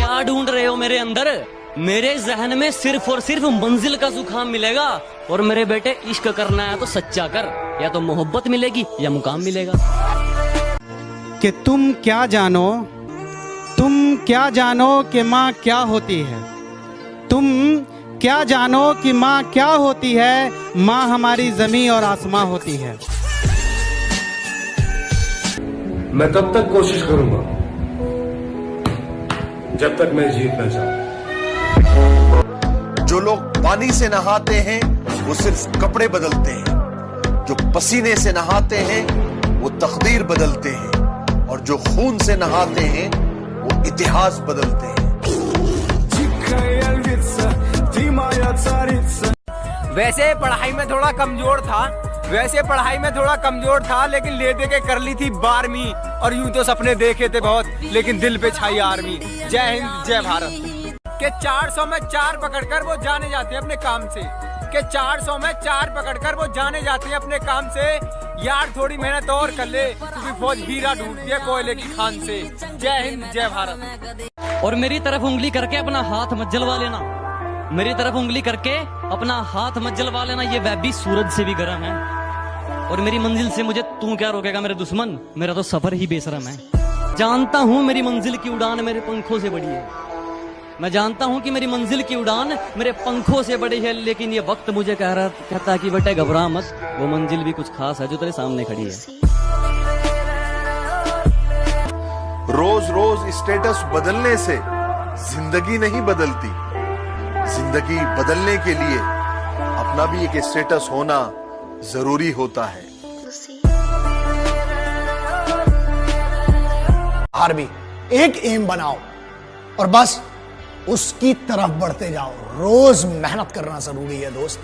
क्या ढूंढ रहे हो मेरे अंदर? मेरे जहन में सिर्फ और सिर्फ मंजिल का जुकाम मिलेगा। और मेरे बेटे, इश्क करना है तो सच्चा कर, या तो मोहब्बत मिलेगी या मुकाम मिलेगा। कि तुम क्या जानो कि माँ क्या होती है। तुम क्या जानो कि माँ क्या होती है। माँ हमारी जमीन और आसमां होती है। मैं तब तक कोशिश करूंगा जब तक मैं जीत न जाऊं। जो लोग पानी से नहाते हैं वो सिर्फ कपड़े बदलते हैं, जो पसीने से नहाते हैं वो तकदीर बदलते हैं, और जो खून से नहाते हैं वो इतिहास बदलते हैं। वैसे पढ़ाई में थोड़ा कमजोर था, लेकिन ले दे के कर ली थी 12वीं। और यूं तो सपने देखे थे बहुत, लेकिन दिल पे छाई आर्मी। जय हिंद जय भारत। के 400 में 4 पकड़कर वो जाने जाते हैं अपने काम से। के 400 में 4 पकड़कर वो जाने जाते हैं अपने काम से। यार थोड़ी मेहनत और कर ले, क्योंकि फौज हीरा ढूंढती है कोयले की खान से। जय हिंद जय भारत। और मेरी तरफ उंगली करके अपना हाथ मत जलवा लेना। मेरी तरफ उंगली करके अपना हाथ मत जलवा लेना, ये वह भी सूरज से भी गर्म है। और मेरी मंजिल से मुझे तू क्या रोकेगा मेरे दुश्मन? मेरा तो सफर ही बेशरम है। जानता हूँ मेरी मंजिल की उड़ान मेरे पंखों से बड़ी है। मैं जानता हूँ कि मेरी मंजिल की उड़ान मेरे पंखों से बड़ी है, लेकिन ये वक्त मुझे कहता है कि बेटे घबरा मत, वो मंजिल भी कुछ खास है जो तेरे सामने खड़ी है। रोज रोज स्टेटस बदलने से जिंदगी नहीं बदलती। जिंदगी बदलने के लिए अपना भी एक स्टेटस होना जरूरी होता है। आर्मी एक एम बनाओ और बस उसकी तरफ बढ़ते जाओ। रोज मेहनत करना जरूरी है दोस्त।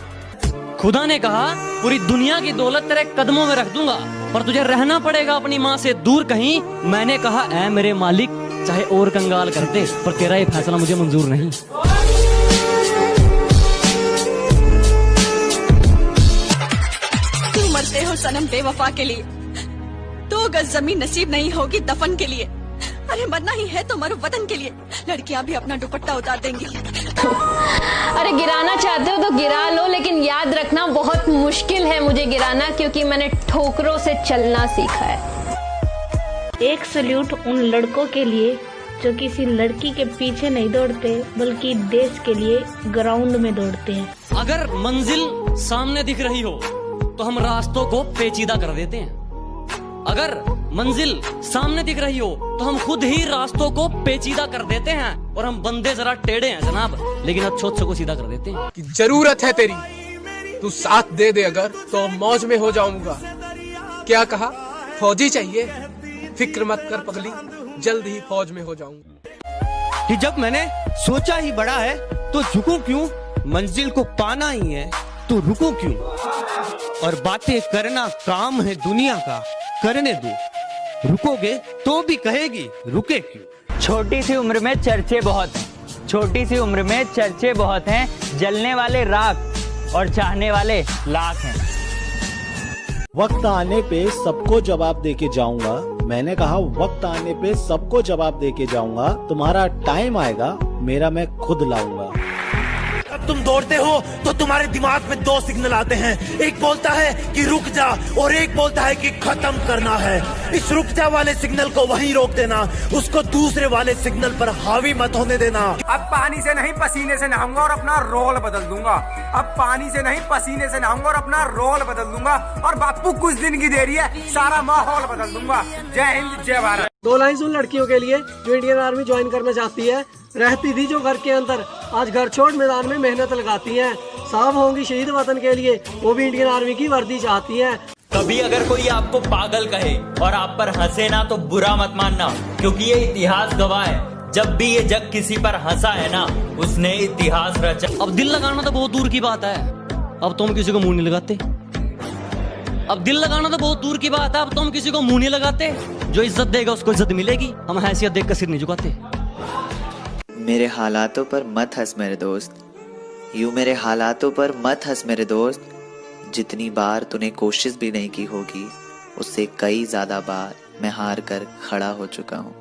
खुदा ने कहा पूरी दुनिया की दौलत तेरे कदमों में रख दूंगा, पर तुझे रहना पड़ेगा अपनी माँ से दूर कहीं। मैंने कहा ऐ मेरे मालिक, चाहे और कंगाल कर दे, पर तेरा ये फैसला मुझे मंजूर नहीं। तुम मरते हो सनम बेवफा के लिए, 2 गज जमीन नसीब नहीं होगी दफन के लिए। अरे मरना ही है तो मरो वतन के लिए, लड़कियां भी अपना दुपट्टा उतार देंगी। अरे गिराना चाहते हो तो गिरा लो, लेकिन याद रखना बहुत मुश्किल है मुझे गिराना, क्योंकि मैंने ठोकरों से चलना सीखा है। एक सल्यूट उन लड़कों के लिए जो किसी लड़की के पीछे नहीं दौड़ते, बल्कि देश के लिए ग्राउंड में दौड़ते हैं। अगर मंजिल सामने दिख रही हो तो हम रास्तों को पेचीदा कर देते हैं। अगर मंजिल सामने दिख रही हो तो हम खुद ही रास्तों को पेचीदा कर देते हैं। और हम बंदे जरा टेढ़े हैं जनाब, लेकिन अच्छों को सीधा कर देते हैं। कि जरूरत है तेरी, तू साथ दे दे अगर, तो मौज में हो जाऊंगा। क्या कहा? फौजी चाहिए? फिक्र मत कर पगली, जल्द ही फौज में हो जाऊंगा। कि जब मैंने सोचा ही बड़ा है तो झुकूं क्यों, मंजिल को पाना ही है तो रुकूं क्यों। और बातें करना काम है दुनिया का, करने दो, रुकोगे तो भी कहेगी रुके क्यों। छोटी सी उम्र में चर्चे बहुत हैं, छोटी सी उम्र में चर्चे बहुत हैं, जलने वाले राख और चाहने वाले लाख हैं। वक्त आने पे सबको जवाब देके जाऊंगा। मैंने कहा वक्त आने पे सबको जवाब देके जाऊंगा। तुम्हारा टाइम आएगा, मेरा मैं खुद लाऊंगा। जब तुम दौड़ते हो तो तुम्हारे दिमाग में 2 सिग्नल आते हैं, एक बोलता है कि रुक जा और एक बोलता है कि खत्म करना है। इस रुक जा वाले सिग्नल को वहीं रोक देना, उसको दूसरे वाले सिग्नल पर हावी मत होने देना। अब पानी से नहीं पसीने से नहाऊंगा और अपना रोल बदल दूंगा। अब पानी से नहीं पसीने से नहाऊंगा और अपना रोल बदल दूंगा। और बापू कुछ दिन की देरी है, सारा माहौल बदल दूंगा। जय हिंद जय भारत। 2 लाइन उन लड़कियों के लिए जो इंडियन आर्मी ज्वाइन करना चाहती है। रहती थी जो घर के अंदर, आज घर छोड़ मैदान में मेहनत लगाती हैं। साफ होंगी शहीद वतन के लिए, वो भी इंडियन आर्मी की वर्दी चाहती हैं। कभी अगर कोई आपको पागल कहे और आप पर हंसे ना, तो बुरा मत मानना, क्योंकि ये इतिहास गवाह है, जब भी ये जग किसी पर हंसा है ना, उसने इतिहास रचा। अब दिल लगाना तो बहुत दूर की बात है, अब तुम किसी को मुंह नहीं लगाते। अब दिल लगाना तो बहुत दूर की बात है, अब तुम किसी को मुंह नहीं लगाते। जो इज्जत देगा उसको इज्जत मिलेगी, हम हैसियत देख कर सिर नहीं झुकाते। मेरे हालातों पर मत हंस मेरे दोस्त, यूं मेरे हालातों पर मत हंस मेरे दोस्त। जितनी बार तूने कोशिश भी नहीं की होगी, उससे कई ज्यादा बार मैं हार कर खड़ा हो चुका हूँ।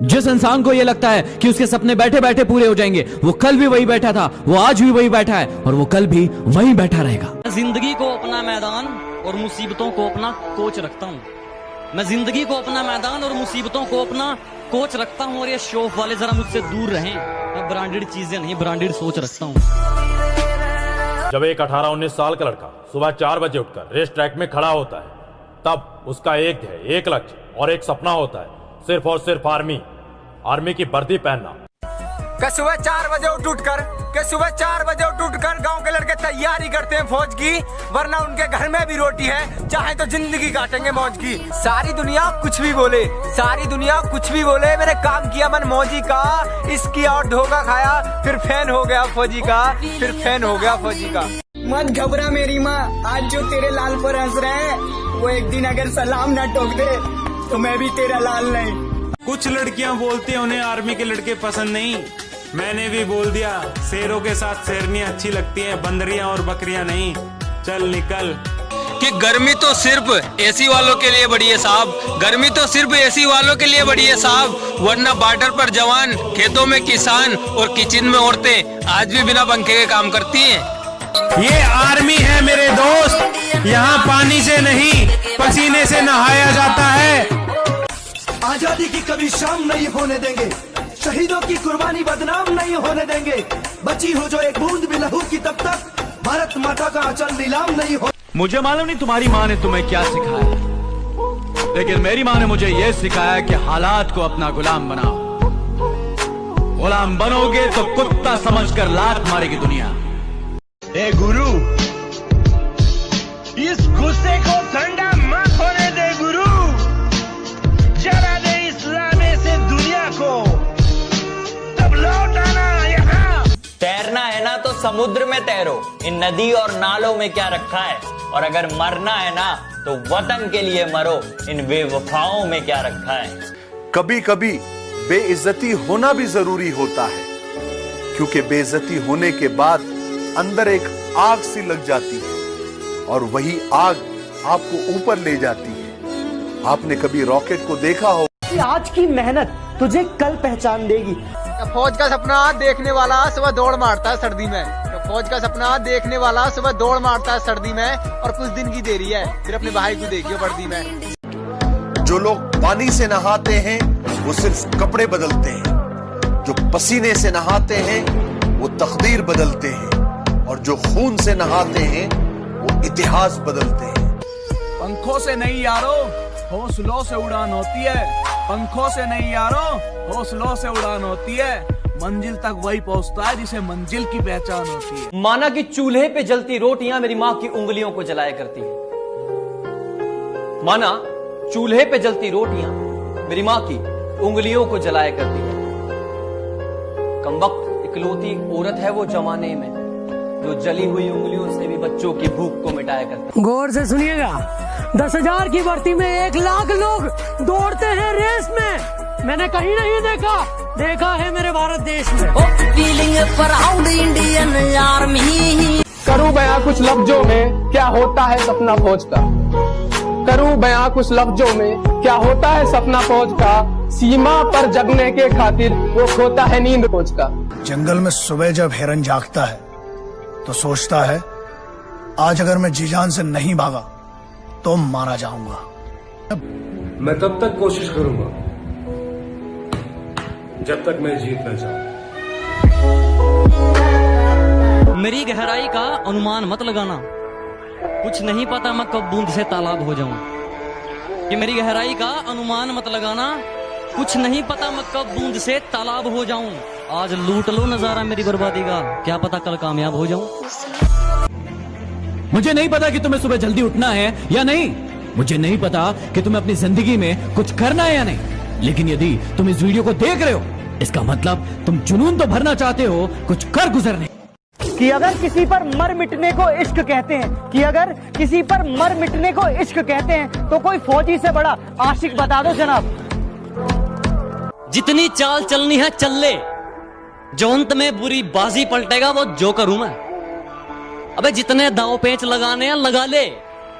जिस इंसान को यह लगता है कि उसके सपने बैठे बैठे पूरे हो जाएंगे, वो कल भी वही बैठा था, वो आज भी वही बैठा है और वो कल भी वही बैठा रहेगा। जिंदगी को अपना मैदान और मुसीबतों को अपना कोच रखता हूँ। मैं जिंदगी को अपना मैदान और मुसीबतों को अपना कोच रखता हूँ। और ये शो ऑफ वाले जरा मुझसे दूर रहें। मैं ब्रांडेड चीजें नहीं, ब्रांडेड सोच रखता हूँ। जब एक 18-19 साल का लड़का सुबह 4 बजे उठकर रेस ट्रैक में खड़ा होता है, तब उसका एक लक्ष्य और एक सपना होता है, सिर्फ और सिर्फ आर्मी की वर्दी पहनना। सुबह 4 बजे उठ कर गांव के लड़के तैयारी करते हैं फौज की, वरना उनके घर में भी रोटी है, चाहे तो जिंदगी काटेंगे मौज की। सारी दुनिया कुछ भी बोले, मैंने काम किया मन मौजी का, इसकी और धोखा खाया, फिर फैन हो गया फौजी का। मत घबरा मेरी माँ, आज जो तेरे लाल पर हंस रहे हैं, वो एक दिन अगर सलाम ना ठोक दे तो मैं भी तेरा लाल नहीं। कुछ लड़कियां बोलती हैं उन्हें आर्मी के लड़के पसंद नहीं। मैंने भी बोल दिया, शेरों के साथ शेरनियां अच्छी लगती हैं, बंदरियां और बकरियां नहीं। चल निकल। कि गर्मी तो सिर्फ एसी वालों के लिए बड़ी है साहब, वरना बॉर्डर पर जवान, खेतों में किसान और किचन में औरतें आज भी बिना पंखे के काम करती हैं। ये आर्मी है मेरे दोस्त, यहाँ पानी से नहीं पसीने से नहाया जाता है। आजादी की कभी शाम नहीं होने देंगे, शहीदों की कुर्बानी बदनाम नहीं होने देंगे। बची हो जो एक बूंद भी लहू की, तब तक भारत माता का अचल नीलाम नहीं हो। मुझे मालूम नहीं तुम्हारी माँ ने तुम्हें क्या सिखाया, लेकिन मेरी माँ ने मुझे यह सिखाया कि हालात को अपना गुलाम बनाओ। गुलाम बनोगे तो कुत्ता समझकर लात मारेगी दुनिया। ए गुरु, इस गुस्से को ठंडा मत होने दे गुरु, जला दे इस लाने से दुनिया को, तब लौट आना यहाँ। तैरना है ना तो समुद्र में तैरो, इन नदी और नालों में क्या रखा है। और अगर मरना है ना तो वतन के लिए मरो, इन बेवफाओं में क्या रखा है। कभी कभी बेइज्जती होना भी जरूरी होता है, क्योंकि बेइज्जती होने के बाद अंदर एक आग सी लग जाती है और वही आग आपको ऊपर ले जाती है। आपने कभी रॉकेट को देखा हो कि आज की मेहनत तुझे कल पहचान देगी। फौज का सपना देखने वाला सुबह दौड़ मारता है सर्दी में, और कुछ दिन की देरी है, फिर अपने भाई को देखियो वर्दी में। जो लोग पानी से नहाते हैं वो सिर्फ कपड़े बदलते हैं, जो पसीने से नहाते हैं वो तकदीर बदलते हैं, और जो खून से नहाते हैं वो इतिहास बदलते हैं। पंखों से नहीं यारो, हौसलों से उड़ान होती है। पंखों से नहीं यारो, हौसलों से उड़ान होती है। मंजिल तक वही पहुंचता है जिसे मंजिल की पहचान होती है। माना कि चूल्हे पे जलती रोटियां मेरी माँ की उंगलियों को जलाया करती हैं। माना चूल्हे पे जलती रोटियां मेरी माँ की उंगलियों को जलाया करती हैं। कमबख्त इकलौती औरत है वो जमाने में, जो जली हुई उंगलियों से भी बच्चों की भूख को मिटाया करती है। गौर से सुनिएगा, 10,000 की भर्ती में 1 लाख लोग दौड़ते हैं रेस में। मैंने कहीं नहीं देखा है मेरे भारत देश में। Feeling proud Indian army. करूं बयां कुछ लफ्जों में क्या होता है सपना फौज का, करूं बयां कुछ लफ्जों में क्या होता है सपना फौज का। सीमा पर जगने के खातिर वो खोता है नींद फौज का। जंगल में सुबह जब हिरन जागता है तो सोचता है, आज अगर मैं जी जान से नहीं भागा तो मारा जाऊंगा। मैं तब तक कोशिश करूंगा जब तक मैं जीत न जाऊं। मेरी गहराई का अनुमान मत लगाना, कुछ नहीं पता मैं कब बूंद से तालाब हो जाऊं। कि मेरी गहराई का अनुमान मत लगाना, कुछ नहीं पता मैं कब बूंद से तालाब हो जाऊं। आज लूट लो नजारा मेरी बर्बादी का, क्या पता कल कामयाब हो जाऊं। मुझे नहीं पता कि तुम्हें सुबह जल्दी उठना है या नहीं, मुझे नहीं पता कि तुम्हें अपनी जिंदगी में कुछ करना है या नहीं, लेकिन यदि तुम इस वीडियो को देख रहे हो, इसका मतलब तुम जुनून तो भरना चाहते हो, कुछ कर गुजरने। कि अगर किसी पर मर मिटने को इश्क कहते हैं, तो कोई फौजी से बड़ा आशिक बता दो जनाब। जितनी चाल चलनी है चल ले, जो अंत में बुरी बाजी पलटेगा वो जोकर हूं मैं। अबे जितने दांव पेंच लगाने हैं लगा ले,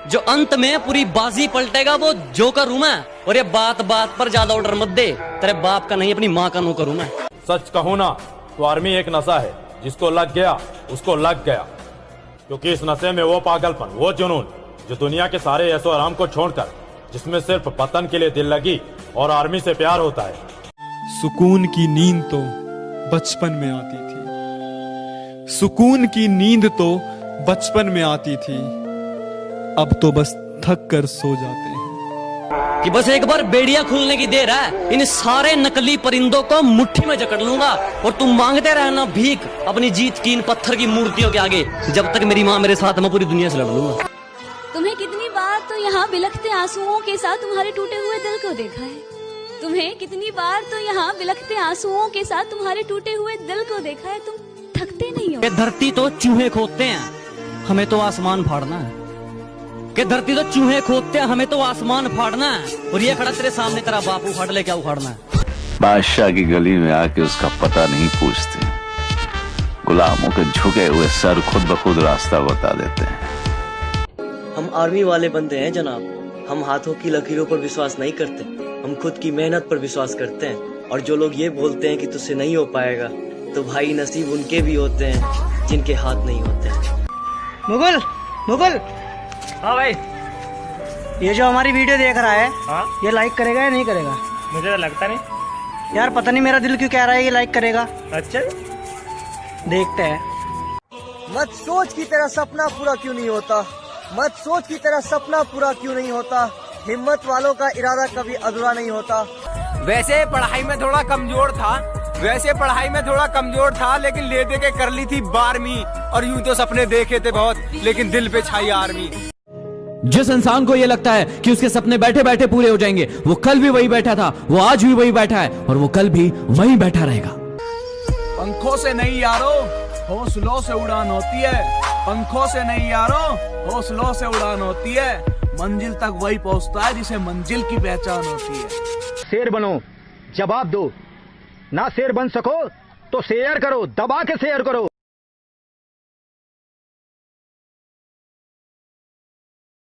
जो अंत में पूरी बाजी पलटेगा वो जोकर हूं मैं। और ये बात बात पर ज्यादा ऑर्डर मत दे, तेरे बाप का नहीं अपनी माँ का नौकर हूं मैं। सच कहूँ ना तो आर्मी एक नशा है, जिसको लग गया उसको लग गया। क्योंकि इस नशे में वो पागलपन, वो जुनून जो दुनिया के सारे ऐशो आराम को छोड़कर, जिसमें सिर्फ वतन के लिए दिल लगी और आर्मी से प्यार होता है। सुकून की नींद तो बचपन में आती थी, सुकून की नींद तो बचपन में आती थी, अब तो बस थक कर सो जाते हैं। कि बस एक बार बेड़िया खुलने की देर है, इन सारे नकली परिंदों को मुट्ठी में जकड़ लूंगा और तुम मांगते रहना भीख अपनी जीत की इन पत्थर की मूर्तियों के आगे, जब तक मेरी माँ मेरे साथ, मैं पूरी दुनिया से लड़ लूंगा। तुम्हें कितनी बार तो यहाँ बिलखते आंसुओं के साथ तुम्हारे टूटे हुए दिल को देखा है। तुम्हें कितनी बार तो यहाँ बिलखते आंसुओं के साथ तुम्हारे टूटे हुए दिल को देखा है। तुम थकते नहीं हो। ये धरती तो चूहे खोदते हैं, हमें तो आसमान फाड़ना है। कि धरती तो चूहे खोदते हैं, हमें तो आसमान फाड़ना है। और ये खड़ा तेरे सामने तेरा बाप उखाड़ ले, क्या उखाड़ना है? बादशाह की गली में आके उसका पता नहीं पूछते, गुलामों के झुके हुए सर खुद ब खुद रास्ता बता देते हैं। हम आर्मी वाले बंदे हैं जनाब, हम हाथों की लकीरों पर विश्वास नहीं करते, हम खुद की मेहनत पर विश्वास करते हैं। और जो लोग ये बोलते हैं कि तुझसे नहीं हो पाएगा, तो भाई नसीब उनके भी होते हैं जिनके हाथ नहीं होते। मुगल मुगल, हाँ भाई, ये जो हमारी वीडियो देख रहा है, हाँ? ये लाइक करेगा या नहीं करेगा? मुझे तो लगता नहीं यार, पता नहीं मेरा दिल क्यों कह रहा है ये लाइक करेगा। अच्छा, देखते हैं। मत सोच की तेरा सपना पूरा क्यों नहीं होता, मत सोच की तेरा सपना पूरा क्यों नहीं होता, हिम्मत वालों का इरादा कभी अधूरा नहीं होता। वैसे पढ़ाई में थोड़ा कमजोर था, लेकिन ले दे के कर ली थी 12वीं। और यूं तो सपने देखे थे बहुत, लेकिन दिल पे छाई आर्मी। जिस इंसान को ये लगता है कि उसके सपने बैठे बैठे पूरे हो जाएंगे, वो कल भी वही बैठा था, वो आज भी वही बैठा है और वो कल भी वही बैठा रहेगा। पंखों से नहीं यारो, हौसलों से उड़ान होती है। पंखों से नहीं यारो, हौसलों से उड़ान होती है। मंजिल तक वही पहुंचता है जिसे मंजिल की पहचान होती है। शेर बनो, जवाब दो। ना शेर बन सको तो शेयर करो, दबा के शेयर करो।